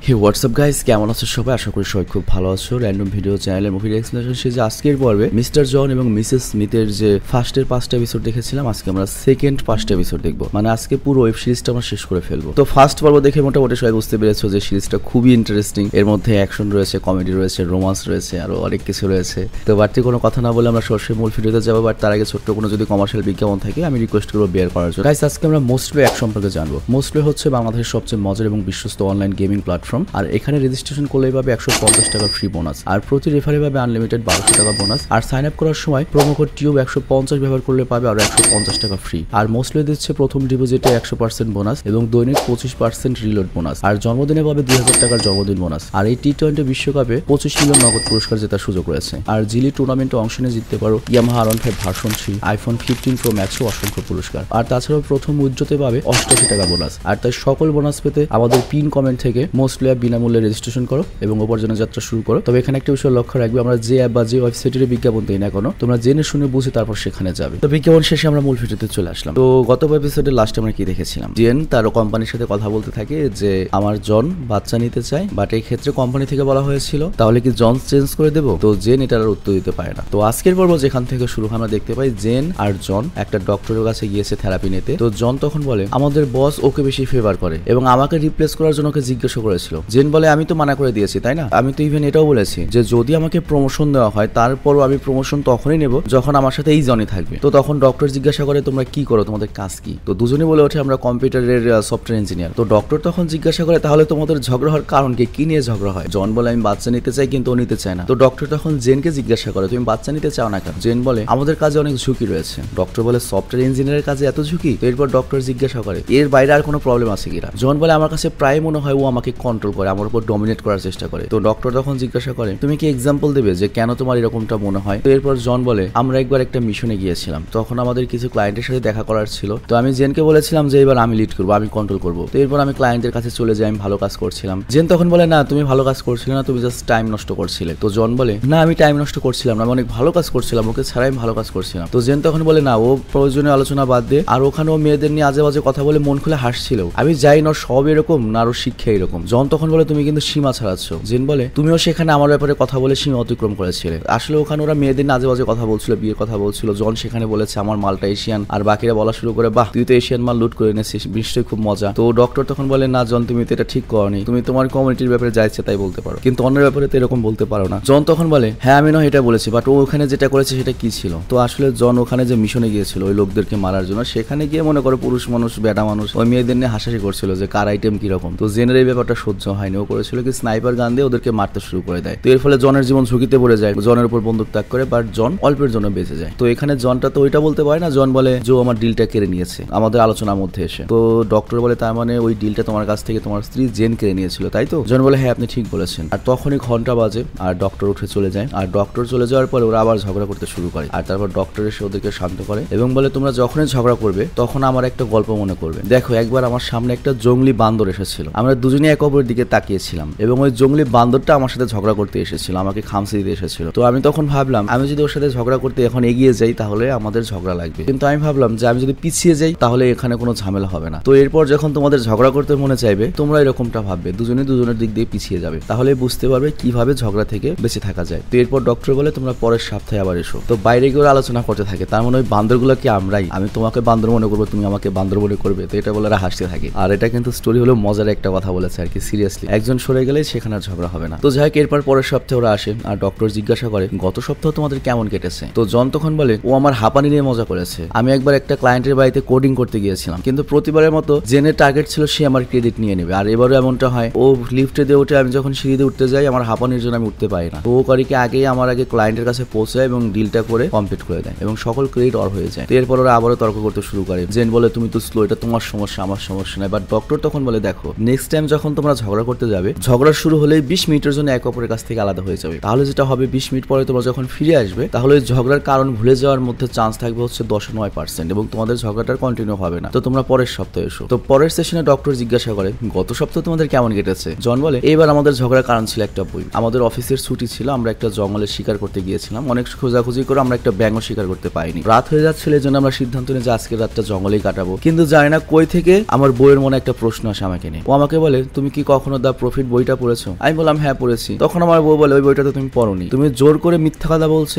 হে WhatsApp guys, কেমন আছো সবাই? আশা করি সবাই খুব ভালো আছো। র্যান্ডম ভিডিও চ্যানেলের মুভি এক্সপ্লেনেশন সিরিজে আজকের পর্বে মিস্টার জন এবং মিসেস স্মিথের যে ফার্স্টের 5টা এপিসোড দেখেছিলাম, আজকে আমরা সেকেন্ড 5টা এপিসোড দেখবো। মানে আজকে পুরো ওয়েব সিরিজটা আমরা শেষ করে ফেলবো। তো ফার্স্ট পর্ব দেখে মোটামুটি সবাই বুঝতে পেরেছো যে সিরিজটা খুবই ইন্টারেস্টিং। এর মধ্যে অ্যাকশন রয়েছে, কমেডি রয়েছে, রোমান্স রয়েছে, আরো অনেক কিছু রয়েছে। তো বাড়তি কোনো কথা না বলে আমরা সরাসরি মূল ভিডিওতে যাবো। বাট তার আগে ছোট্ট কোনো যদি কমার্শিয়াল বিজ্ঞাপন থাকে আমি রিকোয়েস্ট করবো বেয়ার করার জন্য। গাইস, আজকে আমরা মোস্টলি অ্যাপ সম্পর্কে জানবো। মোস্টলি হচ্ছে বাংলাদেশের সবচেয়ে মজার এবং বিশ্বস্ত অনলাইন গেমিং প্ল্যাটফর্ম। আর এখানে রেজিস্ট্রেশন করলেই পাবে 150 টাকা ফ্রি বোনাস, আর প্রতি রেফারে পাবে আনলিমিটেড 1200 টাকা বোনাস। আর সাইন আপ করার সময় প্রোমো কোড টিউব 150 ব্যবহার করলে পাবে আরো 150 টাকা ফ্রি। আর মোস্টলি দিচ্ছে প্রথম ডিপোজিটে 100% বোনাস এবং দৈনিক 25% রিলোড বোনাস। আর জন্মদিনে পাবে 2000 টাকার জন্মদিন বোনাস। আর এই টি-20 বিশ্বকাপে 25 মিলিয়ন নগদ পুরস্কার জেতার সুযোগ রয়েছে। আর জিলি টুর্নামেন্টে অংশ নিয়ে জিততে পারো Yamaha R15 version 3, iPhone 15 pro ম্যাক্সও অসংখ্য পুরস্কার। আর তাছাড়াও প্রথম উইথড্রতে পাবে 88 টাকা বোনাস। আর তাই সকল বোনাস পেতে আমাদের পিন কমেন্ট থেকে মোস্টলি অ্যাপ বিনামূল্যে রেজিস্ট্রেশন করো এবং উপার্জনের যাত্রা শুরু করো। তবে এখানে একটা বিষয় লক্ষ্য রাখবে, আমরা যে অ্যাপ বা যে ওয়েবসাইটের বিজ্ঞাপন দিই না কোনো, তোমরা জেনে শুনে বুঝে তারপর সেখানে যাবে। তো বিজ্ঞাপন শেষে আমরা মূল ভিডিওতে চলে আসলাম। তো গত এপিসোডের লাস্টে আমরা কি দেখেছিলাম, জেন তার কোম্পানির সাথে কথা বলতে থাকে যে আমার জন বাচ্চা নিতে চায়, বাট এই ক্ষেত্রে কোম্পানি থেকে বলা হয়েছিল তাহলে কি জন চেঞ্জ করে দেবো? তো জেন এটার উত্তর দিতে পারে না। তো আজকের পর্ব যেখান থেকে শুরু আমরা দেখতে পাই জেন আর জন একটা ডক্টরের কাছে গিয়েছে থেরাপি নিতে। তো জন তখন বলে আমাদের বস ওকে বেশি ফেভার করে এবং আমাকে রিপ্লেস করার জন্য ওকে জিজ্ঞাসা করেছিল। জেন বলে আমি তো মানা করে দিয়েছি, তাই না? আমি তো ইভেন এটাও বলেছি যে যদি আমাকে প্রমোশন দেওয়া হয় তারপরও আমি প্রমোশন তখনই নেব যখন আমার সাথে এই জনই থাকবে। তো তখন ডক্টর জিজ্ঞাসা করে তোমরা কি করো, তোমাদের কাজ কি? তো দুজনে বলে ওঠে আমরা কম্পিউটারের সফটওয়্যার ইঞ্জিনিয়ার। তো ডক্টর তখন জিজ্ঞাসা করে তাহলে তোমাদের ঝগড়া হওয়ার কারণ কি নিয়ে ঝগড়া হয়? জন বলে আমি বাচ্চা নিতে চাই, কিন্তু ও নিতে চায় না। তো ডক্টর তখন জেনকে জিজ্ঞাসা করে তুমি বাচ্চা নিতে চাও না কেন? জেন বলে আমাদের কাজে অনেক ঝুঁকি রয়েছে। ডক্টর বলে সফটওয়্যার ইঞ্জিনিয়ারের কাজে এত ঝুঁকি? তো এরপর ডক্টর জিজ্ঞাসা করে এর বাইরে আর কোনো প্রবলেম আছে কিনা? জন বলে আমার কাছে প্রায় মনে হয় ও আমাকে কন্ট্রোল করে, আমার উপর ডমিনেট করার চেষ্টা করে। তো ডক্টর তখন জিজ্ঞাসা করে তুমি কি এক্সাম্পল দেবে যে কেন তোমার এরকমটা মনে হয়? তো এরপর জন বলে আমরা একবার একটা মিশনে গিয়েছিলাম, তখন আমাদের কিছু ক্লায়েন্টের সাথে দেখা করার ছিল। তো আমি জেনকে বলেছিলাম যে এবার আমি লিড করবো, আমি কন্ট্রোল করবো। তো এরপর আমি ক্লায়েন্টের কাছে চলে যাই, আমি ভালো কাজ করছিলাম। জেন তখন বলে না তুমি ভালো কাজ করছিলে না, তুমি জাস্ট টাইম নষ্ট করছিলে। তো জন বলে না আমি টাইম নষ্ট করছিলাম না, আমি অনেক ভালো কাজ করছিলাম, ওকে ছাড়াই আমি ভালো কাজ করছিলাম। তো জেন তখন বলে না ও প্রয়োজনীয় আলোচনা বাদ দে, আর ওখানে ও মেয়েদের নিয়ে আজে বাজে কথা বলে মন খুলে হাসছিল। আমি যাই না সব এরকম না, আরো শিক্ষা এরকম। জন তখন বলে তুমি কিন্তু সীমা ছাড়াচ্ছ। জেন বলে তুমিও সেখানে আমার ব্যাপারে কথা বলে সীমা অতিক্রম করেছিলে। আসলে ওখানে ওরা মেয়েদের আজে বাজে কথা বলছিল, বিয়ের কথা বলছিল। জন সেখানে বলেছে আমার মালটা এশিয়ান, আর বাকিরা বলা শুরু করে বাহ তুই তো এশিয়ান মাল লুট করে এনেছিস, নিশ্চয়ই খুব মজা। তো ডক্টর তখন বলে না জন তুমি তো এটা ঠিক করনি, তুমি তোমার কমিউনিটির ব্যাপারে যা ইচ্ছে তাই বলতে পারো, কিন্তু অন্যের ব্যাপারে তো এরকম বলতে পারো না। জন তখন বলে হ্যাঁ আমি নয় এটা বলেছি, বাট ও ওখানে যেটা করেছে সেটা কি ছিল? তো আসলে জন ওখানে যে মিশনে গিয়েছিল ওই লোকদেরকে মারার জন্য, সেখানে গিয়ে মনে করো পুরুষ মানুষ বেটা মানুষ ওই মেয়েদের নিয়ে হাসাহাসি করছিল যে কার আইটেম কিরকম। তো জেনের এই ব্যাপারটা সহ্য হয়নি, ও করেছিল কি স্নাইপার গান দিয়ে ওদেরকে মারতে শুরু করে দেয়। তো এর ফলে জনের জীবন ঝুঁকিতে পড়ে যায়, জনের উপর বন্দুক তাক করে, বাট জন অল্পের জন্য বেঁচে যায়। তো এখানে জনটা তো ওইটা বলতে পারে না, জন বলে যে আমার ডিলটা কেড়ে নিয়েছে আমাদের আলোচনার মধ্যে এসে। তো ডক্টর বলে তার মানে ওই ডিলটা তোমার কাছ থেকে তোমার স্ত্রী জেন কেড়ে নিয়েছিল, তাই তো? জন বলে হ্যাঁ আপনি ঠিক বলেছেন। আর তখনই ঘন্টা বাজে আর ডক্টর উঠে চলে যায়। আর ডক্টর চলে যাওয়ার পরে ওরা আবার ঝগড়া করতে শুরু করে। আর তারপর ডক্টর এসে ওদেরকে শান্ত করে এবং বলে তোমরা যখনই ঝগড়া করবে তখন আমার একটা গল্প মনে করবে। দেখো একবার আমার সামনে একটা জঙ্গলি বান্দর এসেছিল, আমরা দুজনেই এক অপরের দিকে তাকিয়েছিলাম এবং ওই জঙ্গলি বান্দরটা আমার সাথে ঝগড়া করতে এসেছিল, আমাকে খামসি দিতে এসেছিল। তো আমি তখন ভাবলাম আমি যদি ওর সাথে ঝগড়া করতে এখন এগিয়ে যাই তাহলে আমাদের ঝগড়া লাগবে, কিন্তু আমি ভাবলাম যে আমি যদি পিছিয়ে যাই তাহলে এখানে কোনো ঝামেলা হবে না। তো এরপর যখন তোমাদের ঝগড়া করতে মনে চাইবে তোমরা এরকমটা ভাববে, দুজনে দুজনের দিক দিয়ে পিছিয়ে যাবে, তাহলে বুঝতে পারবে কিভাবে ঝগড়া থেকে বেঁচে থাকা যায়। তো এরপর ডক্টর বলে তোমরা পরের সপ্তাহে আবার এসো। তো বাইরে গিয়ে আলোচনা করতে থাকে, তার মানে ওই বান্দরগুলো কি আমরাই, আমি তোমাকে বান্দর মনে করবো, তুমি আমাকে বান্দর মনে করবে। তো এটা বলে হাসতে থাকে। আর এটা কিন্তু স্টোরি হলো মজার একটা কথা বলেছে আর কি, সিরিয়াসলি একজন সরে গেলে সেখানে আর ঝগড়া হবে না। তো যাই হোক এরপর পরের সপ্তাহে ওরা আসে আর ডক্টর জিজ্ঞাসা করে গত সপ্তাহ তোমাদের কেমন কেটেছে? তো জন তখন বলে ও আমার হাঁপানি নিয়ে মজা করেছে, আমি একবার একটা ক্লায়েন্টের বাড়িতে কোডিং করতে গিয়েছিলাম, কিন্তু প্রতিবারের মতো জেনের টার্গেট ছিল সে আমার ক্রেডিট নিয়ে নেবে। আর এবারও এমনটা হয়, ও লিফটে দিয়ে উঠে আমি যখন সিঁড়িতে উঠতে যাই আমার হাঁপানির জন্য আমি উঠতে পারি না। তো ও কারিকে আগেই আমার আগে ক্লায়েন্টের কাছে পৌঁছায় এবং ডিলটা করে কমপ্লিট করে দেয় এবং সকল ক্রেডিট অর হয়ে যায়। তো এরপর ওরা আবারও তর্ক করতে শুরু করে। জেন বলে তুমি তো স্লো, এটা তোমার সমস্যা, আমার সমস্যা নয়। বাট ডক্টর তখন বলে দেখো নেক্সট টাইম যখন তোমরা ঝগড়া করতে যাবে, ঝগড়া শুরু হলেই 20 মিনিটের জন্য এক অপরের কাছ থেকে আলাদা হয়ে যাবে। তাহলে যেটা হবে 20 মিনিট পরে তোমরা যখন ফিরে আসবে তাহলে ওই ঝগড়ার কারণ ভুলে যাওয়ার মধ্যে চান্স থাকবে হচ্ছে 10-9% এবং তোমাদের ঝগড়াটা কন্টিনিউ হবে না। তো তোমরা পরের সপ্তাহে এসো। তো পরের সেশনে ডক্টর জিজ্ঞাসা করে গত সপ্তাহ তোমাদের কেমন কেটেছে? জন বলে এইবার আমাদের ঝগড়ার কারণ ছিল একটা বই, আমাদের অফিসের ছুটি ছিল, আমরা একটা জঙ্গলে শিকার করতে গিয়েছিলাম, অনেক খোঁজাখুঁজি করে আমরা একটা ব্যাঙও শিকার করতে পাইনি, রাত হয়ে যাচ্ছিল, এই জন্য আমরা সিদ্ধান্ত নিই যে আজকে রাতটা জঙ্গলেই কাটাবো। কিন্তু জানি না কই থেকে আমার বইয়ের মনে একটা প্রশ্ন আসে আমাকে নিয়ে। ও আমাকে বলে তুমি কি কখনো দা প্রফিট বইটা পড়েছো? আমি বললাম হ্যাঁ পড়েছি। তখন আমার বউ বলে ওই বইটা তো তুমি পড়োনি, তুমি জোর করে মিথ্যা কথা বলছো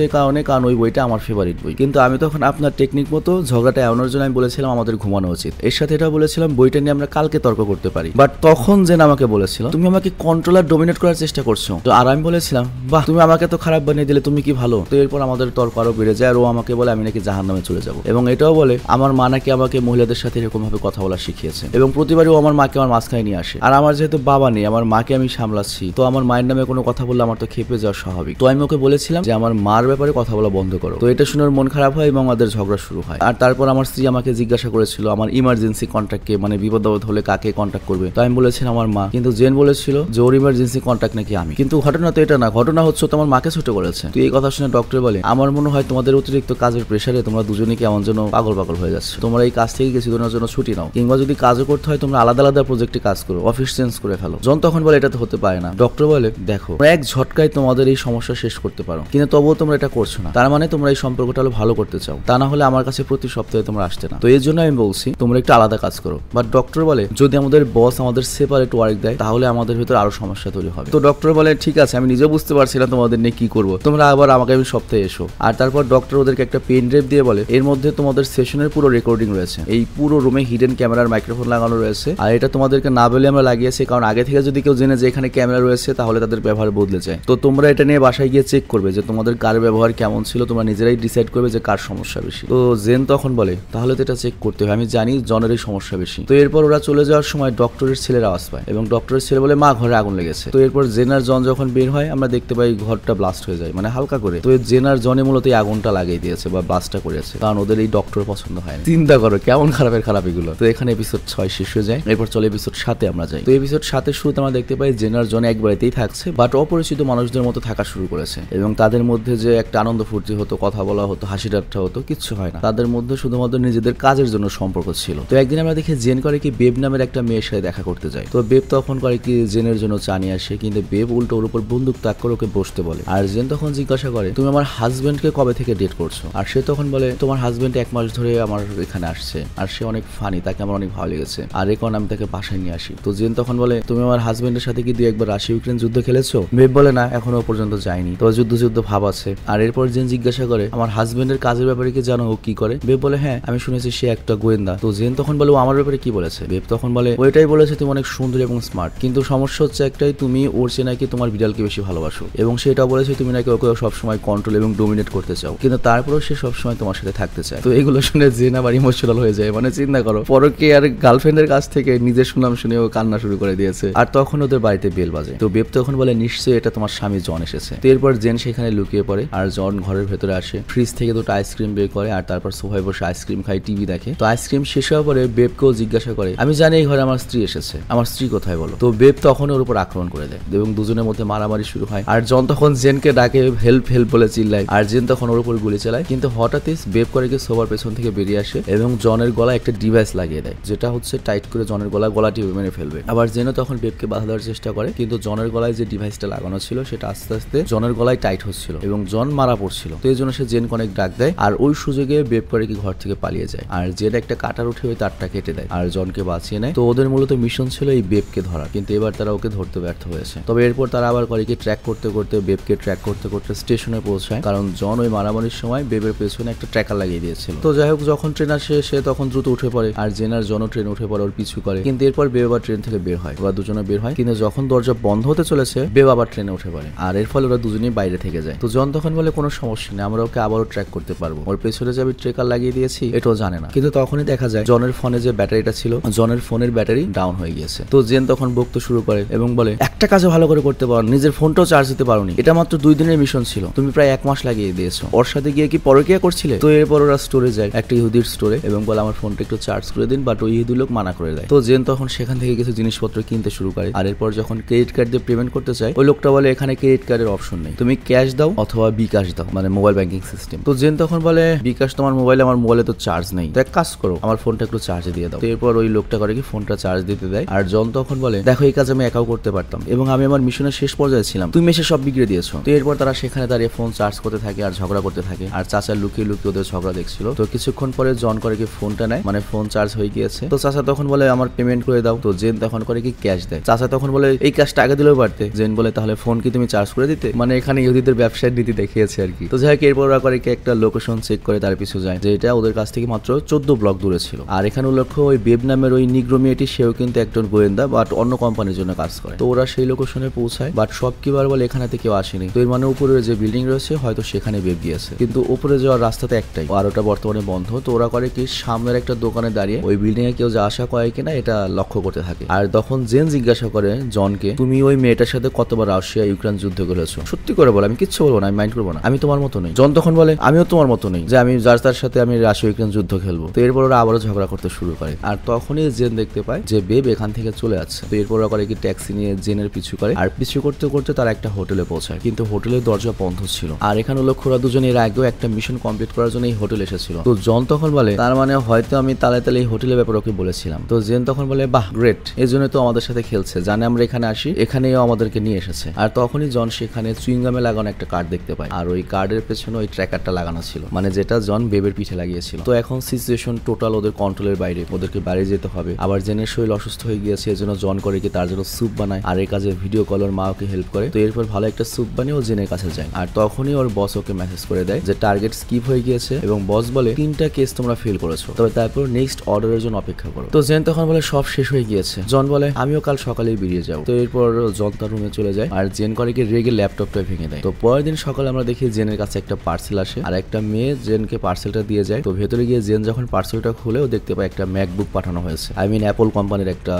কারণ ওই বইটা আমার ফেভারিট বই। কিন্তু আমি তখন আপনার টেকনিক মতো ঝগড়াটা এড়ানোর জন্য আমি বলেছিলাম আমাদের ঘুমানো উচিত, এর সাথে এটা বলেছিলাম বইটা নিয়ে আমরা কালকে তর্ক করতে পারি। বাট তখন জেন আমাকে বলেছিল তুমি আমাকে কন্ট্রোলার ডোমিনেট করার চেষ্টা করছো। তো আর আমি বলেছিলাম বাহ তুমি আমাকে তো খারাপ বানিয়ে দিলে, তুমি কি ভালো। তো এরপর আমাদের তর্ক আরো বেড়ে যায় আর ও আমাকে বলে আমি নাকি জাহান্নামে চলে যাবো, এবং এটাও বলে আমার মা নাকি আমাকে মহিলাদের সাথে এরকম ভাবে কথা বলা শিখিয়েছে, এবং প্রতিবারই ও আমার মাকে আমার মাঝখানে নিয়ে আসে। আর আমার যেহেতু বাবা নেই, আমার মাকে আমি সামলাচ্ছি, তো আমার মায়ের নামে কোনো কথা বললে আমার তো খেপে যাওয়া স্বাভাবিক। তো আমি ওকে বলেছিলাম যে আমার মার ব্যাপারে কথা বলা বন্ধ করো। তো এটা শুনে ওর মন খারাপ হয় এবং আমাদের ঝগড়া শুরু হয়। আর তারপর আমার স্ত্রী আমাকে জিজ্ঞাসা করেছিল আমার ইমার্জেন্সি কন্ট্যাক্টকে, মানে বিপদ আপদ হলে কাকে কন্ট্যাক্ট করবে। তো আমি বলেছিলাম আমার মা, কিন্তু জেন বলেছিল যে ওর ইমার্জেন্সি কন্ট্যাক্ট নাকি আমি। কিন্তু ঘটনা তো এটা না, ঘটনা হচ্ছে তোমার মাকে ছোট করেছে। তো এই কথা শুনে ডক্টর বলে আমার মনে হয় তোমাদের অতিরিক্ত কাজের প্রেসারে তোমরা দুজনেই কেমন যেন পাগল হয়ে যাচ্ছে, তোমরা এই কাজ থেকে কিছুদিনের জন্য ছুটি নাও, কিংবা যদি কাজও করতে হয় তোমরা আলাদা আলাদা প্রজেক্টে কাজ করো, অফিস চেঞ্জ করে ফেলো। জন তখন বলে এটা তো হতে পারে না। ডক্টর বলে দেখো এক ঝটকায় তোমাদের এই সমস্যা শেষ করতে পারো, কিন্তু তবুও তোমরা এটা করছো না, তার মানে তোমরা এই সম্পর্কটা আরো ভালো করতে চাও, তা না হলে আমার কাছে প্রতি সপ্তাহে তোমরা আসতে না। তো এই জন্য আমি বলছি তোমরা একটু আলাদা কাজ করো। বাট ডক্টর বলে যদি আমাদের বস আমাদের সেপারেট ওয়ার্ক দেয় তাহলে আমাদের ভিতরে আরো সমস্যা তৈরি হবে। তো ডক্টর বলে ঠিক আছে, আমি নিজেও বুঝতে পারছি না তোমাদের নিয়ে কি করবো, তোমরা আবার আমাকে আমি সপ্তাহে এসো। আর তারপর ডক্টর ওদেরকে একটা পেন ড্রাইভ দিয়ে বলে এর মধ্যে তোমাদের সেশনের পুরো রেকর্ডিং রয়েছে, এই পুরো রুমে হিডেন ক্যামেরার মাইক্রোফোন লাগানো রয়েছে, আর এটা তোমাদেরকে না বলে আমরা লাগিয়েছি কারণ আগে থেকে যদি কেউ জেনে যে এখানে ক্যামেরা রয়েছে তাহলে তাদের ব্যবহার বদলে যায়। তো তোমরা এটা নিয়ে বাসায় গিয়ে চেক করবে যে তোমাদের কার ব্যবহার কেমন ছিল, তোমরা নিজেরাই ডিসাইড করবে যে কার সমস্যা বেশি। তো জেন তখন বলে তাহলে তো এটা চেক করতে হবে, আমি জানি জনেরই সমস্যা বেশি। তো এরপর ওরা চলে যাওয়ার সময় ডক্টরের ছেলের আওয়াজ পায় এবং ডক্টরের ছেলে বলে মা ঘরে আগুন লেগেছে। তো এরপর জেন আর জন যখন বের হয় আমরা দেখতে পাই ঘরটা ব্লাস্ট হয়ে যায়, মানে হালকা করে। তো জেন আর জনে মূলত এই আগুনটা লাগিয়ে দিয়েছে বা ব্লাস্টটা করেছে, কারণ ওদের এই ডক্টর পছন্দ হয় না। চিন্তা করো কেমন খারাপের খারাপ এগুলো। তো এখানে এপিসোড 6 শেষ হয়ে যায়, এরপর চলে এপিসোড 7-এ আমরা যাই। তো এপিসোড 7-এর শুরুতে আমরা দেখতে পাই জেন আর জন এক বাড়িতেই থাকছে, বাট অপরিচিত মানুষদের মতো থাকা শুরু করেছে, এবং তাদের মধ্যে যে একটা আনন্দ ফুর্তি হতো, কথা বলা হতো, হাসি ঠাট্টা হতো, কিচ্ছু হয় না। তাদের মধ্যে শুধুমাত্র নিজেদের কাজের জন্য সম্পর্ক ছিল। তো একদিন আমরা দেখি জেন করে কি বেব নামের একটা মেয়ের সাথে দেখা করতে যায়। তো বেব তখন করে কি জেনের জন্য চা নিয়ে আসে, কিন্তু বেব উল্টো ওর উপর বন্দুক তাক করে ওকে বসতে বলে। আর জেন তখন জিজ্ঞাসা করে তুমি আমার হাজবেন্ডকে কবে থেকে ডেট করছো? আর সে তখন বলে তোমার হাজবেন্ড 1 মাস ধরে আমার এখানে আসছে, আর সে অনেক ফানি, তাকে আমার অনেক ভালো লেগেছে, আর এই কারণে আমি তাকে বাসায় নিয়ে আসি। তো জেন তখন বলে তুমি আমার হাজবেন্ডের সাথে কি 2-1 রাশিয়া ইউক্রেন যুদ্ধ খেলেছো? বেব বলে না এখনো পর্যন্ত যায়নি, তো যুদ্ধ ভাব আছে। আর এরপর জেন জিজ্ঞাসা করে আমার হাজবেন্ডের কাজের ব্যাপারে কি জানো, ও কি করে? বেব বলে হ্যাঁ আমি শুনেছি সে একটা গোয়েন্দা। তো জেন তখন বলে ও আমার ব্যাপারে কি বলেছে? বেব তখন বলে ওইটাই বলেছে তুমি অনেক সুন্দর এবং স্মার্ট, কিন্তু সমস্যা হচ্ছে একটাই, তুমি ওর চেয়ে নাকি তোমার বিড়ালকে বেশি ভালোবাসো, এবং সেটা বলেছে তুমি নাকি ওকে সবসময় কন্ট্রোল এবং ডোমিনেট করতে চাও, কিন্তু তারপরেও সে সবসময় তোমার সাথে থাকতে চায়। তো এগুলো শুনে জেন আবার ইমোশনাল হয়ে যায়, মানে চিন্তা করো পরকে আর গার্লফ্রেন্ডের কাছ থেকে নিজের সুনাম শুনে ও কান্না শুরু করে দিয়েছে। আর তখন ওদের বাড়িতে বেল বাজে। তো বেব তখন বলে নিশ্চয়ই এটা তোমার স্বামী জন এসেছে। তো এরপর জেন সেখানে লুকিয়ে পড়ে আর জন ঘরের ভেতরে আসে, ফ্রিজ থেকে 2টা আইসক্রিম বের করে আর তারপর সোফায় বসে আইসক্রিম খাই, টিভি দেখে। তো আইসক্রিম শেষ হওয়ার পরে বেবকেও জিজ্ঞাসা করে আমি জানি এই ঘরে আমার স্ত্রী এসেছে, আমার স্ত্রী কোথায় বলো? তো বেব তখন ওর উপর আক্রমণ করে দেয় এবং দুজনের মধ্যে মারামারি শুরু হয়। আর জন তখন জেনকে ডাকে হেল্প বলে চিল্লায়, আর জেন তখন ওর উপর গুলি চালায়। কিন্তু হঠাৎই বেব করে কি সোফার পেছন থেকে বেরিয়ে আসে এবং জনের গলায় একটা ডিভাইস লাগিয়ে দেয়, যেটা হচ্ছে টাইট করে জনের গলা টিপে মেরে ফেলবে। আবার জেনও তখন বেবকে বাধা দেওয়ার চেষ্টা করে, কিন্তু জনের গলায় যে ডিভাইসটা লাগানো ছিল সেটা আস্তে আস্তে জনের গলায় টাইট হচ্ছিল এবং জন মারা পড়ছিল। তো এই জন্য সে জেন অনেক ডাক দেয়, আর ওই সুযোগে বেব করে কি ঘর থেকে পালিয়ে যায়, আর জেন একটা কাটার উঠে ওই তারটা কেটে দেয় আর জনকে বাঁচিয়ে নেয়। তো ওদের মূলত মিশন ছিল এই বেবকে ধরা, কিন্তু এবার তারা ওকে ধরতে ব্যর্থ হয়েছে। তবে এরপর তারা আবার করে কি ট্র্যাক করতে বেবকে ট্র্যাক করতে স্টেশনে পৌঁছায়, কারণ জন ওই মারামারির সময় বেবের পেছনে একটা ট্র্যাকার লাগিয়ে দিয়েছিল। তো যাই হোক যখন ট্রেন আসে সে তখন দ্রুত উঠে পড়ে, আর জেন আর জনও ট্রেন উঠে পড়ে ওর পিছু করে। কিন্তু এরপর বেব আবার ট্রেন থেকে বের হয়, ওরা দুজনে বের হয়, কিন্তু যখন দরজা বন্ধ হতে চলেছে বেব আবার ট্রেনে উঠে পড়ে, আর এর ফলে ওরা দুজনেই বাইরে থেকে যায়। তো জন তখন বলে কোনো সমস্যা নেই, আমরা ওকে আবারও ট্র্যাক করতে পারবো, ওর পেছনে যে আমি ট্রেকার লাগিয়ে দিয়েছি এটাও জানে না। কিন্তু তখনই দেখা যায় জনের ফোনে যে ব্যাটারিটা ছিল, জনের ফোনের ব্যাটারি ডাউন হয়ে গিয়েছে। তো জেন তখন বকতে শুরু করে এবং বলে একটা কাজও ভালো করে করতে পারো, নিজের ফোনটাও চার্জ দিতে পারোনি, এটা মাত্র 2 দিনের মিশন ছিল, তুমি প্রায় 1 মাস লাগিয়ে দিয়েছো, ওর সাথে গিয়ে কি পরকীয়া করছিলে? তো এরপর ওরা স্টোরে যায়, একটা ইহুদির স্টোরে, এবং বলে আমার ফোনটা একটু চার্জ করে দিন, বাট ওই ইহুদি লোক মানা করে দেয়। তো জেন তখন সেখান থেকে কিছু জিনিসপত্র কিনতে শুরু করে, আর এরপর যখন ক্রেডিট কার্ড দিয়ে পেমেন্ট করতে চায় ওই লোকটা বলে এখানে ক্রেডিট কার্ডের অপশন নেই, তুমি ক্যাশ দাও অথবা বিকাশ দাও, মানে মোবাইল ব্যাংকিং সিস্টেম। তো জেন তখন বলে বিকাশ তোমার মোবাইলে, আমার মোবাইলে তো চার্জ নেই, তো এক কাজ করো আমার ফোনটা একটু চার্জে দিয়ে দাও। তো এরপর ওই লোকটা করে কি ফোনটা চার্জ দিতে দেয়, আর জন তখন বলে দেখো এই কাজ আমি একাও করতে পারতাম এবং আমি আমার মিশনের শেষ পর্যায়ে ছিলাম, তুমি এসে সব বিগড়ে দিয়েছো। তো এরপর তারা সেখানে দাঁড়িয়ে ফোন চার্জ করতে থাকে আর ঝগড়া করতে থাকে, আর চাচা লুকিয়ে ওদের ঝগড়া দেখছিল। তো কিছুক্ষণ পরে জন করে কি ফোনটা নেয়, মানে ফোন চার্জ হয়ে গিয়েছে। তো চাচা তখন বলে আমার পেমেন্ট করে দাও। তো জেন তখন করে কি ক্যাশ দেয়। চাচা তখন বলে এই ক্যাশটা আগে দিলেও পারতে। জেন বলে তাহলে ফোন কি তুমি চার্জ করে দিতে, মানে এখানে ইহুদিদের ব্যবসার নীতি দেখিয়েছে আর কি। তো যাই হোক এরপর ওরা করে একটা লোকেশন চেক করে তার পিছু যায়, যে এটা ওদের কাছ থেকে মাত্র 14 ব্লক দূরে ছিল। আর এখানে উল্লেখ্য ওই বেব নামের ওই নিগ্রো মেয়েটি, সেও কিন্তু একজন গোয়েন্দা বাট অন্য কোম্পানির জন্য কাজ করে। তো ওরা সেই লোকেশনে পৌঁছায়, বাট সব কি বার বলে এখানে কেউ আসেনি। তো এর মানে উপরে যে বিল্ডিং রয়েছে হয়তো সেখানে বেব গিয়েছে, কিন্তু উপরে যাওয়ার রাস্তাতে একটাই, আর ওটা বর্তমানে বন্ধ। তো ওরা করে কি সামনের একটা দোকানে দাঁড়িয়ে ওই বিল্ডিং এ কেউ যা আসা করে কিনা এটা লক্ষ্য করতে থাকে। আর তখন জেন জিজ্ঞাসা করে জনকে, তুমি ওই মেয়েটার সাথে কতবার রাশিয়া ইউক্রেন যুদ্ধ করেছো? সত্যি করে বলো, আমি কিচ্ছু বলবো না, আমি মাইন্ড করবো না, আমি তোমার মতো নই। জন তখন বলে আমিও তোমার মতো নই যে আমি যার তার সাথে আমি রাশিয়া ইউক্রেন যুদ্ধ খেলবো। তো এরপর ওরা আবারও ঝগড়া করতে শুরু করে। আর তখনই জেন দেখতে পায় যে বেব এখান থেকে চলে যাচ্ছে। তো এরপর ওরা করে কি ট্যাক্সি নিয়ে জেনের পিছু করে, আর পিছু করতে করতে তারা একটা হোটেলে পৌঁছায়, কিন্তু হোটেলের দরজা বন্ধ ছিল। আর এখানে লক্ষ্য ওরা দুজনে এর আগেও একটা মিশন কমপ্লিট করার জন্য এই হোটেল এসেছিল। তো জন তখন বলে তার মানে হয়তো আমি তালে তালে এই হোটেলের ব্যাপারে ওকে বলেছিলাম। তো জেন তখন বলে বাহ গ্রেট, এই জন্য তো আমাদের সাথে খেলছে, জানে আমরা এখানে আসি, এখানেও আমাদেরকে নিয়ে এসেছে। আর তখনই জন সেখানে চুইংগামে লাগানো একটা কার্ড দেখতে পায়, আর ওই কার্ডের পেছনে ওই ট্র্যাকারটা লাগানো ছিল, মানে যেটা জন বেবের পিঠে লাগিয়েছিল। তো এখন সিচুয়েশন টোটাল ওদের কন্ট্রোলের বাইরে, ওদেরকে বাইরে যেতে হবে। আবার জেনের শরীর অসুস্থ হয়ে গিয়েছে, এজন্য জন করে কি তার জন্য স্যুপ বানায়, আর এই কাজে ভিডিও কল ওর মা ওকে হেল্প করে। তো এরপর ভালো একটা স্যুপ বানিয়ে ও জেনের কাছে যায়। আর তখনই ওর বস ওকে মেসেজ করে দেয় যে টার্গেট স্কিপ হয়ে গিয়েছে, এবং বস বলে 3টা কেস তোমরা ফেল করেছো, তবে তারপর নেক্সট অর্ডারের জন্য অপেক্ষা করো। তো জেন তখন বলে সব শেষ হয়ে গিয়েছে। জন বলে আমিও কাল সকালেই বেরিয়ে যাবো। তো এরপর জন তার রুমে চলে যায়, আর জেন করে কি রেগে ল্যাপটপটা ভেঙে দেয়। তো পরের দিন সকালে আমরা দেখি জেনের কাছে একটা পার্সেল আসে, আর একটা মেয়ে জেনকে পার্সেলটা দিয়ে যায়। তো ভেতরে গিয়ে জেন যখন পার্সেলটা খুলে ও দেখতে পায় একটা ম্যাকবুক পাঠানো হয়েছে, আই মিন অ্যাপল কোম্পানির একটা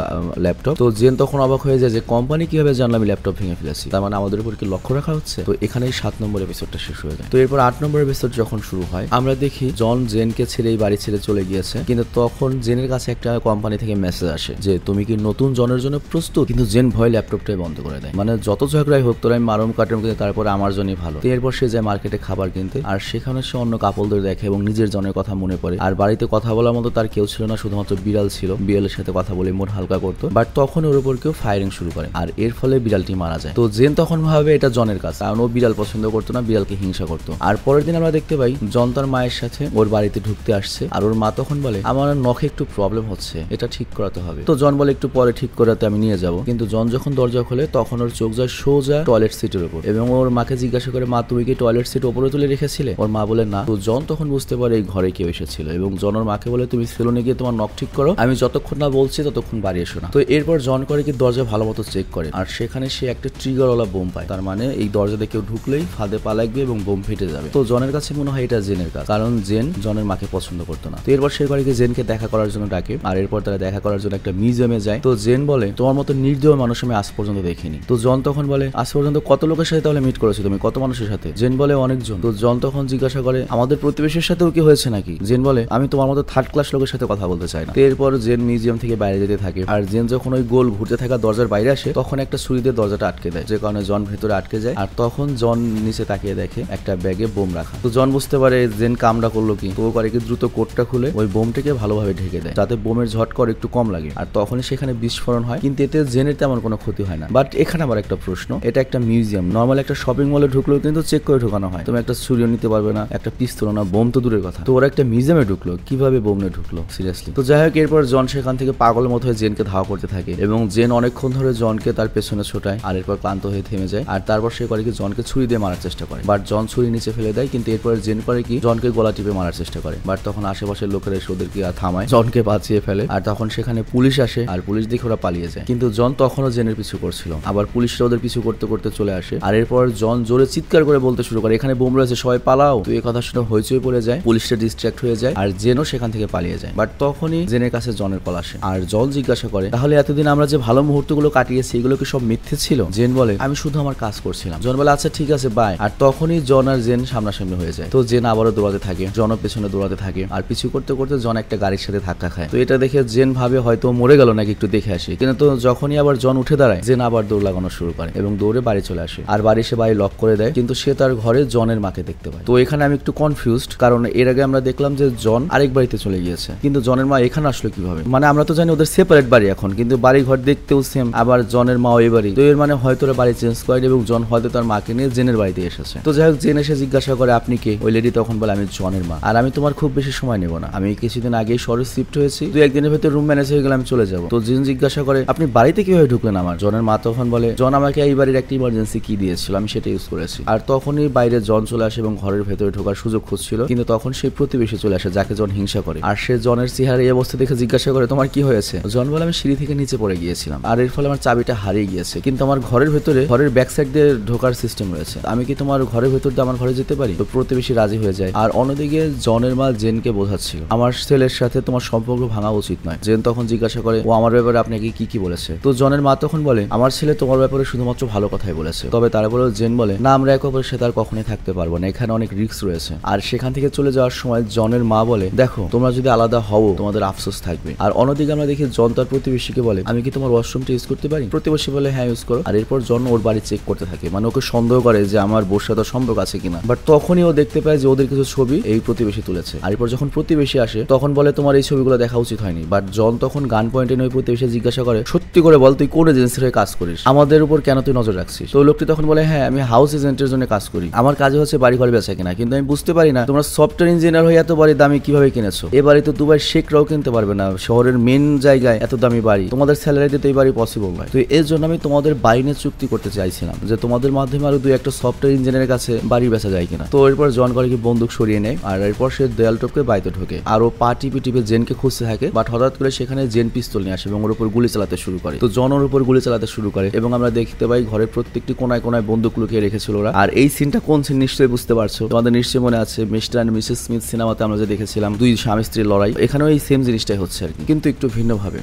ল্যাপটপ। তো জেন তখন অবাক হয়ে যায় যে কোম্পানি কিভাবে জানলাম আমি ল্যাপটপ ভেঙে ফেলেছি, তার মানে আমাদের উপর কি লক্ষ্য রাখা হচ্ছে। তো এখানেই 7 নম্বর এপিসোডটা শেষ হয়ে যায়। তো এরপর 8 নম্বর এপিসোড যখন শুরু হয়, আমরা দেখি জন জেনকে ছেড়ে এই বাড়ি ছেড়ে চলে গিয়েছে, কিন্তু তখন জেনের কাছে একটা কোম্পানি থেকে মেসেজ আসে যে তুমি কি নতুন জনের জন্য প্রস্তুত। কিন্তু জেন ভয় ল্যাপটপটাই বন্ধ করে দেয়, মানে যত ঝগড়াই হোক তোরা আমি মারম কাটম, কিন্তু তারপরে আমার জন্যই ভালো। তো এরপর সে যায় মার্কেটে খাবার কিনতে, আর সেখানে সে অন্য কাপলদের দেখে এবং নিজের জনের কথা মনে পড়ে। আর বাড়িতে কথা বলার মতো তার কেউ ছিল না, শুধুমাত্র বিড়াল ছিল। বিড়ালের সাথে কথা বলে মন হালকা করতো, বাট তখন ওর উপর কেউ ফায়ারিং শুরু করে, আর এর ফলে বিড়ালটি মারা যায়। তো জেন তখন ভাবে এটা জনের কাজ, কারণ ও বিড়াল পছন্দ করতো না, বিড়ালকে হিংসা করতো। আর পরের দিন আমরা দেখতে পাই জন তার মায়ের সাথে ওর বাড়িতে ঢুকতে আসছে, আর ওর মা তখন বলে আমার নখে একটু প্রবলেম হচ্ছে, এটা ঠিক করাতে হবে। তো জন বলে একটু পরে ঠিক করাতে আমি নিয়ে যাব। কিন্তু জন যখন দরজা খোলে তখন ওর চোখ যায় সোজা টয়লেট সিটের উপর, এবং ওর মাকে জিজ্ঞাসা করে মা তুমি কি টয়লেট সিট উপরে তুলে রেখেছিলে? ওর মা বলে না। তো জন তখন বুঝতে পারে এই ঘরে কেউ এসেছিল, এবং জন ওর মাকে বলে তুমি সেলুনে গিয়ে তোমার নখ ঠিক করো, আমি যতক্ষণ না বলছি ততক্ষণ বাড়ি এসো না। তো এরপর জন করে কি দরজা ভালো মতো চেক করে, আর সেখানে সে একটা ট্রিগারওয়ালা বোম পায়, তার মানে এই দরজাতে কেউ ঢুকলেই ফাঁদে পা লাগবে এবং বোম ফেটে যাবে। তো জনের কাছে মনে হয় এটা জেনের কাজ, কারণ জেন জনের মাকে পছন্দ করতো না। তো এরপর সে করে কি জেনকে দেখা করার জন্য ডাকে, আর এরপর তারা দেখা করার জন্য একটা মিউজিয়ামে যায়। তো জেন বলে তোমার মতো নির্দয় মানুষ আমি আজ পর্যন্ত দেখিনি। তো জন তখন বলে আজ পর্যন্ত কত লোকের সাথে তাহলে মিট করেছো তুমি, কত মানুষের সাথে? জেন বলে অনেকজন। তো জন তখন জিজ্ঞাসা করে আমাদের প্রতিবেশীর সাথেও কি হয়েছে নাকি? জেন বলে আমি তোমার মতো 3rd ক্লাস লোকের সাথে কথা বলতে চাই না। তো এরপর জেন মিউজিয়াম থেকে বাইরে যেতে থাকে, আর জেন যখন ওই গোল ঘুরতে থাকা দরজার বাইরে আসে তখন একটা ছুরি দিয়ে দরজাটা আটকে দেয়, যে কারণে জন ভেতরে আটকে যায়। আর তখন জন নিচে তাকিয়ে দেখে একটা ব্যাগে বোম রাখা। তো জন বুঝতে পারে জেন কামড়া করলো কি। তো ও করে কি দ্রুত কোটটা খুলে ওই বোমটাকে ভালোভাবে ঢেকে দেয়, যাতে বোমের ঝটকর একটু কম লাগে। আর তখনই সেখানে বিস্ফোরণ হয়, কিন্তু এতে জেনের তেমন কোনো ক্ষতি হয় না। বাট এখানে আবার একটা প্রশ্ন, এটা একটা মিউজিয়াম, নর্মাল একটা শপিং মলে ঢুকলেও কিন্তু চেক করে ঢোকানো হয়, তুমি একটা ছুরিও নিতে পারবে না, একটা পিস্তল না, বোম তো দূরের কথা। তো ওরা একটা মিউজিয়ামে ঢুকলো, কিভাবে বোম নিয়ে ঢুকলো সিরিয়াসলি। তো যাই হোক এরপর জন সেখান থেকে পাগলের মতো হয়ে জেনকে ধাওয়া করতে থাকে, এবং জেন অনেকক্ষণ ধরে জনকে তার পেছনে ছোটায়, আর এরপর ক্লান্ত হয়ে থেমে যায়। আর তারপর সে করে কি জনকে ছুরি দিয়ে মারার চেষ্টা করে, বাট জন ছুরি নিচে ফেলে দেয়। কিন্তু এরপর জেন করে কি জনকে গলা টিপে মারার চেষ্টা করে, বাট তখন আশেপাশের লোকেরা এসে ওদেরকে আর থামায়, জনকে বাঁচিয়ে ফেলে। আর তখন সেখানে পুলিশ আসে, আর পুলিশ দেখে ওরা পালিয়ে যায়, কিন্তু জন তখনও জেনের পিছু করছিল। আবার পুলিশরা ওদের পিছু করতে করতে চলে আসে, আর এরপর জন জোরে চিৎকার করে বলতে শুরু করে এখানে বোম রয়েছে, সবাই পালাও। তো এই কথা শুনে হইচই পড়ে যায়, পুলিশরা ডিস্ট্র্যাক্ট হয়ে যায়, আর জেনও সেখান থেকে পালিয়ে যায়। বাট তখনই জেনের কাছে জনের কল আসে, আর জন জিজ্ঞাসা করে তাহলে এতদিন আমরা যে ভালো মুহূর্তগুলো কাটিয়েছি এগুলো কি সব মিথ্যে ছিল? জেন বলে আমি শুধু আমার কাজ করছিলাম। জন বলে আচ্ছা ঠিক আছে বাই। আর তখনই জন আর জেন সামনাসামনি হয়ে যায়। তো জেন আবারও দৌড়াতে থাকে, জনও পেছনে দৌড়াতে থাকে, আর পিছু করতে করতে জন একটা গাড়ির সাথে ধাক্কা খায়। তো এটা দেখে জেন ভাবে হয়তো মরে গেল নাকি, একটু দেখে আসি। কিন্তু যখনই আবার জন উঠে দাঁড়ায়, জেন আবার দৌড় লাগানো শুরু করে এবং দৌড়ে বাড়ি চলে আসে, আর বাড়ি সে বাড়ি লক করে দেয়। কিন্তু সে তার ঘরে জনের মাকে দেখতে পায়। তো এখানে আমি একটু কনফিউজড, কারণ এর আগে আমরা দেখলাম যে জন আরেক বাড়িতে চলে গিয়েছে, কিন্তু জনের মা এখানে আসলো কিভাবে? মানে আমরা তো জানি ওদের সেপারেট বাড়ি এখন, কিন্তু বাড়ি ঘর দেখতেও সেম, আবার জনের মা ওই বাড়ি। তো এর মানে হয়তো ওরা বাড়ি চেঞ্জ করে, এবং জন হয়তো তার মাকে নিয়ে জেনের বাড়িতে এসেছে। তো যাই হোক জেন এসে জিজ্ঞাসা করে আপনি কে? ওই লেডি তখন বলে আমি জনের মা, আর আমি তোমার খুব বেশি সময় নেব না, আমি কিছুদিন আগেই শহরে শিফট হয়েছি, 2-1 দিনের ভেতর রুম ম্যানেজ হয়ে গেলে আমি চলে যাবো। তো জেন জিজ্ঞাসা করে করে আপনি বাড়িতে কিভাবে ঢুকলেন আমার? জনের মা তখন বলে জন আমাকে এই বাড়ির একটা ইমার্জেন্সি কি দিয়েছিল, আমি সেটা ইউজ করেছি। আর তখনই বাইরে জন চলে আসে এবং ঘরের ভেতরে ঢোকার সুযোগ খুঁজছিল, কিন্তু তখন সেই প্রতিবেশী চলে আসে যাকে জন হিংসা করে। আর সে জনের চেহারা এই অবস্থা দেখে জিজ্ঞাসা করে তোমার কি হয়েছে? জন বলে আমি সিঁড়ি থেকে নিচে পড়ে গিয়েছিলাম আর এর ফলে আমার চাবিটা হারিয়ে গিয়েছে, কিন্তু আমার ঘরের ভেতরে ঘরের ব্যাক সাইড দিয়ে ঢোকার সিস্টেম রয়েছে, আমি কি তোমার ঘরের ভেতর দিয়ে আমার ঘরে যেতে পারি? তো প্রতিবেশী রাজি হয়ে যায়। আর অন্যদিকে জনের মা জেনকে বোঝাচ্ছিল আমার ছেলের সাথে তোমার সম্পর্ক ভাঙা উচিত নয়। জেন তখন জিজ্ঞাসা করে ও আমার ব্যাপারে আপনাকে কি কি বলেছে? তো জনের মা তখন বলে আমার ছেলে তোমার ব্যাপারে শুধুমাত্র ভালো কথাই বলেছে, তবে তারপরেও জেন বলে না, আমরা একে অপরের সাথে আর কখনোই থাকতে পারবো না, এখানে অনেক রিস্ক রয়েছে। আর সেখান থেকে চলে যাওয়ার সময় জনের মা বলে দেখো তোমরা যদি আলাদা হও তোমাদের আফসোস থাকবে। আর অন্যদিকে আমরা দেখি জন তার প্রতিবেশীকে বলে আমি কি তোমার ওয়াশরুমটা ইউজ করতে পারি? প্রতিবেশী বলে হ্যাঁ ইউজ করো। আর এরপর জন ওর বাড়ি চেক করতে থাকে, মানে ওকে সন্দেহ করে যে আমার বোর সাথে সম্পর্ক আছে কিনা। বাট তখনই ও দেখতে পায় যে ওদের কিছু ছবি এই প্রতিবেশী তুলেছে। আর এরপর যখন প্রতিবেশী আসে তখন বলে তোমার এই ছবিগুলো দেখা উচিত হয়নি। বাট জন তখন গান পয়েন্টে ওই প্রতিবেশী জিজ্ঞাসা করে সত্যি করে বল তুই কোন এজেন্সির হয়ে কাজ করিস, আমাদের উপর কেন তুই নজর রাখছিস? তো লোকটি তখন বলে হ্যাঁ আমি হাউস এজেন্টের জন্য কাজ করি, আমার কাজে হচ্ছে বাড়ি ঘর বেচা কিনা, কিন্তু আমি বুঝতে পারি না তোমরা সফটওয়্যার ইঞ্জিনিয়ার হয়ে এত বাড়ি দামি কিভাবে কিনেছো? এ বাড়ি তো দুবাই শেখরাও কিনতে পারবে না, শহরের মেন জায়গায় এত দামি বাড়ি, তোমাদের স্যালারিতে তো এই বাড়ি পসিবল নয়। তো এর জন্য আমি তোমাদের বাড়ি নিয়ে চুক্তি করতে চাইছিলাম যে তোমাদের মাধ্যমে আরো দুই একটা সফটওয়্যার ইঞ্জিনিয়ারের কাছে বাড়ি বেচা যায় কিনা। তো এরপর জন করে কি বন্দুক সরিয়ে নেয় আর এরপর সে দেয়াল টপকে বাড়িতে ঢোকে আর ও পা টিপে টিপে জেনকে খুঁজতে থাকে। বাট হঠাৎ করে সেখানে জেন পিস্তল নিয়ে আসে এবং ওর উপর গুলি চালাতে শুরু করে। তো জন ওর উপর গুলি চালাতে শুরু করে এবং আমরা দেখতে পাই ঘরের প্রত্যেকটি কোনায় কোনায় বন্দুক লুকিয়ে রেখেছিল ওরা। আর এই সিনটা কোন সিন নিশ্চয়ই বুঝতে পারছো, তোমাদের নিশ্চয়ই মনে আছে মিস্টার এন্ড মিসেস স্মিথ সিনেমাতে আমরা যে দেখেছিলাম দুই স্বামী স্ত্রীর লড়াই, এখানেও এই সেম জিনিসটাই হচ্ছে আর কি, কিন্তু একটু ভিন্নভাবে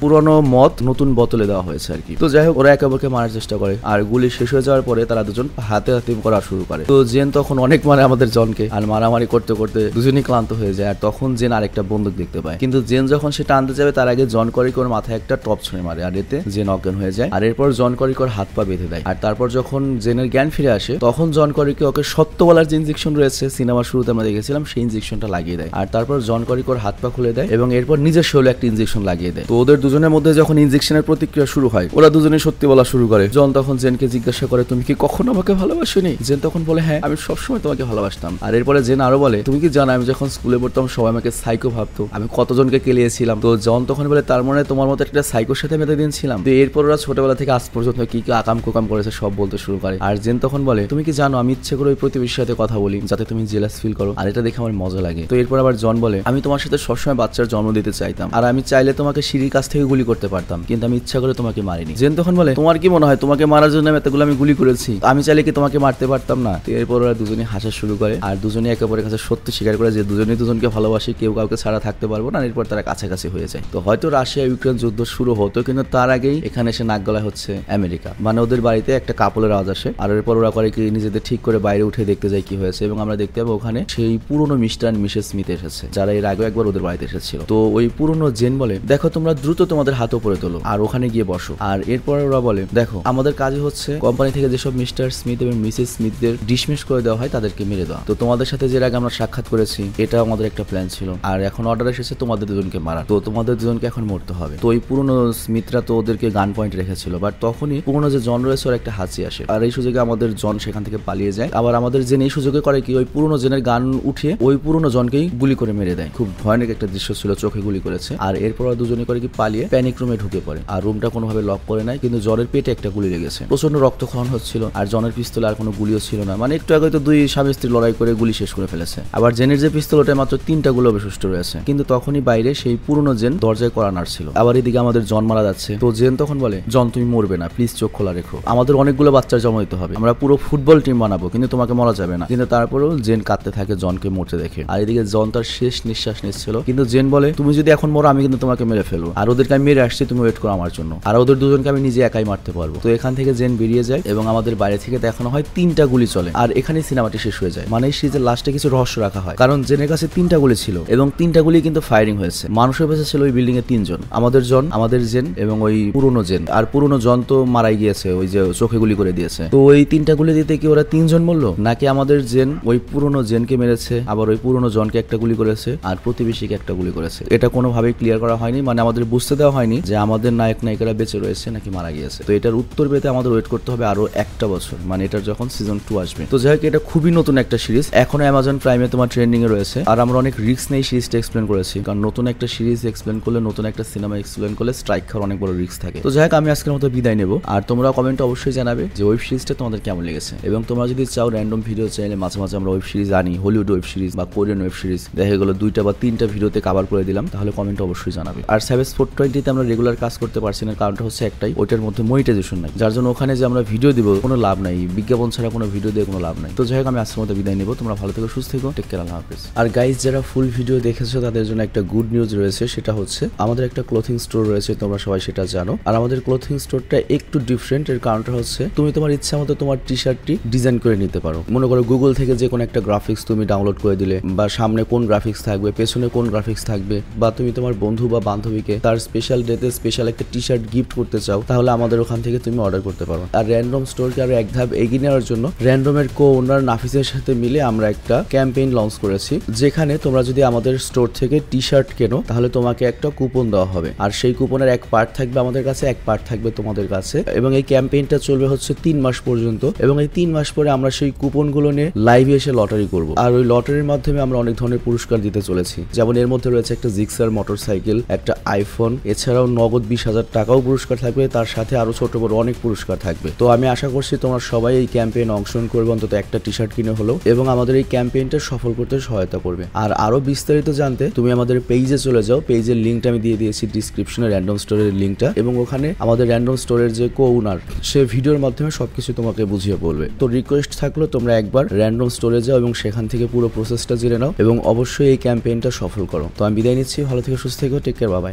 পুরনো মত নতুন বোতলে দেওয়া হয়েছে আর কি। তো যাই হোক ওরা একে অপরকে মারার চেষ্টা করে আর গুলি শেষ হয়ে যাওয়ার পরে তারা দুজন হাতে হাতে করা শুরু করে। তো জেন তখন অনেক মারে আমাদের জনকে আর মারামারি করতে করতে দুজনই ক্লান্ত হয়ে যায়। আর তখন জেন আরেকটা বন্দুক দেখতে পায়, কিন্তু জেন যখন সেটা আনতে যাবে তার আগে জন করিকোর মাথায় একটা টপ ছুঁড়ে মারে আর এতে জেন অজ্ঞান হয়ে যায়। আর এরপর জন করিকোর হাত পা বেঁধে দেয়। আর তারপর যখন জেনের জ্ঞান ফিরে আসে তখন জন করিকো ওকে সত্য বলার যে ইনজেকশন রয়েছে সিনেমার শুরুতে আমরা দেখেছিলাম সেই ইনজেকশনটা লাগিয়ে দেয়। আর তারপর জন করিকোর হাত পা খুলে দেয় এবং এরপর নিজের শরীরে একটা ইনজেকশন লাগিয়ে দেয়। তো ওদের দুজনের মধ্যে যখন ইনজেকশনের প্রতিক্রিয়া শুরু হয় ওরা দুজনেই সত্যি বলা শুরু করে। জন তখন জেনকে জিজ্ঞাসা করে তুমি কি কখনো আমাকে ভালোবাসোনি? জেন তখন বলে হ্যাঁ আমি সবসময় তোমাকে ভালোবাসতাম। আর এরপরে জেন আরো বলে তুমি কি জানো আমি যখন স্কুলে পড়তাম সবাই আমাকে সাইকো ভাবতো, আমি কতজনকে কেলিয়েছিলাম। তো জন তখন বলে তার মানে তোমার মতো একটা সাইকোর সাথে আমি এতদিন ছিলাম। তো এরপর ওরা ছোটবেলা থেকে আজ পর্যন্ত কি কি আকাম কোকাম করেছে সব বলতে শুরু করে। আর জেন তখন বলে তুমি কি জানো আমি ইচ্ছে করে ওই প্রতিবেশীর সাথে কথা বলি যাতে তুমি জেলাস ফিল করো, আর এটা দেখে আমার মজা লাগে। তো এরপর আবার জন বলে আমি তোমার সাথে সবসময় বাচ্চার জন্ম দিতে চাইতাম আর আমি চাইলে তোমাকে সিঁড়ির কাছ থেকে গুলি করতে পারতাম, কিন্তু আমি ইচ্ছা করে তোমাকে মারিনি। জেন তখন বলে তোমার কি মনে হয় তোমাকে মারার জন্য আমি এতগুলো আমি গুলি করেছি, আমি চাইলে কি তোমাকে মারতে পারতাম না? তো এরপর ওরা দুজনেই হাসা শুরু করে আর দুজনেই একে অপরের কাছে সত্যি স্বীকার করে যে দুজনেই দুজনকে ভালোবাসি, কেউ কাউকে ছাড়া থাকতে পারবো না। এরপর তারা কাছাকাছি হয়ে যায়। তো হয়তো রাশিয়া ইউক্রেন যুদ্ধ শুরু হতো, কিন্তু তার আগেই এখানে এসে নাক গলায় হচ্ছে আমেরিকা, মানে ওদের বাড়িতে একটা কাপলের আওয়াজ আসে আর এরপর ওরা করে কি নিজেদের ঠিক করে বাইরে উঠে দেখতে যায় কি হয়েছে এবং আমরা দেখতে পাবো ওখানে সেই পুরনো মিস্টার এন্ড মিসেস স্মিথ এসেছে যারা এর আগে একবার ওদের বাড়িতে এসেছিল। তো ওই পুরনো জেন বলে দেখো তোমরা দ্রুত তোমাদের হাত উপরে তোলো আর ওখানে গিয়ে বসো। আর এরপর ওরা বলে দেখো আমাদের কাজই হচ্ছে কোম্পানি থেকে যেসব মিস্টার স্মিথ এবং মিসেস স্মিথদের ডিসমিস করে দেওয়া হয় তাদেরকে মেরে দেওয়া। তো তোমাদের সাথে যে আগে আমরা সাক্ষাৎ করেছি এটা আমাদের একটা প্ল্যান ছিল আর এখন অর্ডার এসেছে তোমাদের দুজনকে মারা, তো তোমাদের দুজনকে এখন মরতে হবে। তো ওই পুরনো স্মিথরা তো ওদেরকে গান পয়েন্ট রেখেছিল, বাট তখনই পুরনো যে জন রয়েছে ওর একটা হাসি আসে আর এই সুযোগে আমাদের জন সেখান থেকে পালিয়ে যায়। আবার আমাদের জেন এই সুযোগে করে কি ওই পুরনো জেনের গান উঠিয়ে ওই পুরনো জনকেই গুলি করে মেরে দেয়। খুব ভয়ানক একটা দৃশ্য ছিল, চোখে গুলি করেছে। আর এরপর দুজনে করে কি পালিয়ে প্যানিক রুমে ঢুকে পড়ে আর রুমটা কোনোভাবে লক করে নাই, কিন্তু জনের পেটে একটা গুলি লেগেছে, প্রচন্ড রক্তক্ষরণ হচ্ছিল আর জনের পিস্তলে আর কোনো গুলিও ছিল না, মানে একটু আগে তো দুই স্বামী স্ত্রী লড়াই করে গুলি শেষ করে ফেলেছে। আবার জেনের যে পিস্তল ওটা মাত্র 3টা গুলো অবশিষ্ট রয়েছে, কিন্তু তখনই বাইরে সেই পুরনো জেন দরজায় কড়া নাড়ছিল। আবার এদিকে আমাদের জন মারা যাচ্ছে। তো জেন তখন বলে জন তুমি মরবে না, প্লিজ চোখ খোলা রেখো, আমাদের অনেকগুলো বাচ্চার জন্ম দিতে হবে, আমরা পুরো ফুটবল টিম বানাবো, কিন্তু তোমাকে মরা যাবে না। কিন্তু তারপরেও জেন কাঁদতে থাকে জনকে মরতে দেখে। আর এদিকে জন তার শেষ নিঃশ্বাস নিচ্ছিল, কিন্তু জেন বলে তুমি যদি এখন মরো আমি কিন্তু তোমাকে মেরে ফেলবো, আর ওদেরকে আমি মেরে আসছি, তুমি ওয়েট করো আমার জন্য, আর ওদের দুজনকে আমি নিজে একাই মারতে পারবো। তো এখান থেকে জেন বেরিয়ে যায় এবং আমাদের বাইরে থেকে দেখানো হয় 3টা গুলি চলে আর এখানেই সিনেমাটি শেষ হয়ে যায়। মানে এই সিরিজের লাস্টে কিছু রহস্য রাখা হয়, কারণ জেনের কাছে 3টা গুলি ছিল এবং 3টা গুলি কিন্তু ফায়ারিং হয়েছে। মানুষের বেঁচে ছিল ওই বিল্ডিং এ 3 জন, আমাদের জন, আমাদের জেন এবং ওই পুরনো জেন। আর পুরনো জন তো মারাই গিয়েছে, ওই যে চোখে গুলি করে দিয়েছে। তো ওই 3টা গুলি দিতে কি ওরা 3 জন মরলো, নাকি আমাদের জেন ওই পুরনো জেনকে মেরেছে, আবার ওই পুরনো জনকে একটা গুলি করেছে আর প্রতিবেশীকে একটা গুলি করেছে? এটা কোনোভাবেই ক্লিয়ার করা হয়নি, মানে আমাদের বুঝতে দেওয়া হয়নি যে আমাদের নায়ক নায়িকারা বেঁচে রয়েছে নাকি মারা গিয়েছে। তো এটার উত্তর পেতে আমাদের ওয়েট করতে হবে আরো একটা বছর, মানে এটার যখন সিজন 2 আসবে। তো যাই হোক এটা খুবই নতুন একটা সিরিজ, এখনো অ্যামাজন প্রাইমে তোমার ট্রেন্ডিং এ রয়েছে। আর আমরা অনেক রিস্ক নেই সিরিজটা এক্সপ্লেন করেছি, কারণ নতুন একটা সিরিজ এক্সপ্লেন করলে, নতুন একটা সিনেমা এক্সপ্লেন করলে স্ট্রাইক খাওয়ার অনেক বড় রিস্ক থাকে। তো যাই হোক, আমি আজকের মতো বিদায় নেব। আর তোমরা কমেন্টে অবশ্যই জানাবে যে ওয়েব সিরিজটা তোমাদের কেমন লেগেছে, এবং তোমরা যদি চাও র্যান্ডম ভিডিও চ্যানেলে মাঝে মাঝে আমরা ওয়েব সিরিজ আনি, হলিউড ওয়েব সিরিজ বা কোরিয়ান ওয়েব সিরিজ, দেখা গেলো 2টা বা 3টা ভিডিওতে কভার করে দিলাম, তাহলে কমেন্টে অবশ্যই জানাবে। আর সাবেস 420 তে আমরা রেগুলার কাজ করতে পারছি না, কারণটা হচ্ছে একটাই, ওইটার মধ্যে মনিটাইজেশন নাই, যার জন্য ওখানে যে আমরা ভিডিও দিব কোনো লাভ নাই, বিজ্ঞাপন ছাড়া কোনো ভিডিও দিয়ে কোনো লাভ নাই। তো যাই হোক, আমি আজকের মতো বিদায় নেব। তোমরা ভালো থেকো, সুস্থ থেকো, টেক কেয়ার, আল্লাহ হাফেজ। আর গাইস, যারা ফুল ভিডিও দেখেছো তাদের জন্য একটা গুড নিউজ রয়েছে, সেটা হচ্ছে আমাদের একটা ক্লোথিং স্টোর রয়েছে, তোমরা সবাই সেটা জানো। আর আমাদের ক্লোথিং স্টোরটা একটু ডিফারেন্ট, এর কারণটা হচ্ছে তুমি তোমার ইচ্ছা মতো তোমার টি শার্টটি ডিজাইন করে নিতে পারো। মনে করো গুগল থেকে যে কোনো একটা গ্রাফিক্স তুমি ডাউনলোড করে দিলে, বা সামনে কোন গ্রাফিক্স থাকবে, পেছনে কোন গ্রাফিক্স থাকবে, বা তুমি তোমার বন্ধু বা বান্ধবীকে তার স্পেশাল ডেতে স্পেশাল একটা টি শার্ট গিফট করতে চাও, তাহলে আমাদের ওখান থেকে তুমি অর্ডার করতে পারো। আর র্যান্ডম স্টোরকে আরো এক ধাপ এগিয়ে নেওয়ার জন্য র্যান্ডমের কো ওনার নাফিসের সাথে মিলে আমরা একটা ক্যাম্পেইন লঞ্চ করেছি, যেখানে তোমরা যদি আমাদের স্টোর থেকে টি শার্ট কেনো তাহলে তোমাকে একটা কুপন দেওয়া হবে। আর সেই কুপনের এক পার্ট থাকবে আমাদের কাছে, এক পার্ট থাকবে তোমাদের কাছে, এবং এই ক্যাম্পেইনটা চলবে হচ্ছে 3 মাস পর্যন্ত। এবং এই 3 মাস পরে আমরা সেই কুপনগুলো নিয়ে লাইভে এসে লটারি করব। আর ওই লটারির মাধ্যমে আমরা অনেক ধরনের পুরস্কার দিতে চলেছি, যেমন এর মধ্যে রয়েছে একটা জিক্সার মোটরসাইকেল, একটা আইফোন, এছাড়াও নগদ 20,000 টাকাও পুরস্কার থাকবে, তার সাথে আরো ছোট বড় অনেক পুরস্কার থাকবে। তো আমি আশা করছি তোমরা সবাই এই ক্যাম্পেইনে অংশগ্রহণ করবে, অন্তত একটা টি শার্ট কিনে হলো, এবং আমাদের এই ক্যাম্পেইনটা সফল করতে সহায়তা করবে। আর আরো বিস্তারিত জানতে তুমি আমাদের পেজে চলে যাও, পেজের লিঙ্কটা আমি দিয়ে দিয়েছি ডিসক্রিপশনে, র্যান্ডম স্টোরের লিঙ্কটা, এবং ওখানে আমাদের র্যান্ডম স্টোরের যে কো ওনার, সে ভিডিওর মাধ্যমে সবকিছু তোমাকে বুঝিয়ে বলবে। তো রিকোয়েস্ট থাকলো তোমরা একবার র্যান্ডম স্টোরে যাও এবং সেখান থেকে পুরো প্রসেসটা জেনে নাও, এবং অবশ্যই এই ক্যাম্পেইনটা সফল করো। তো আমি বিদায় নিচ্ছি, ভালো থেকে সুস্থ থেকো, টেক কেয়ার, বাই বাই।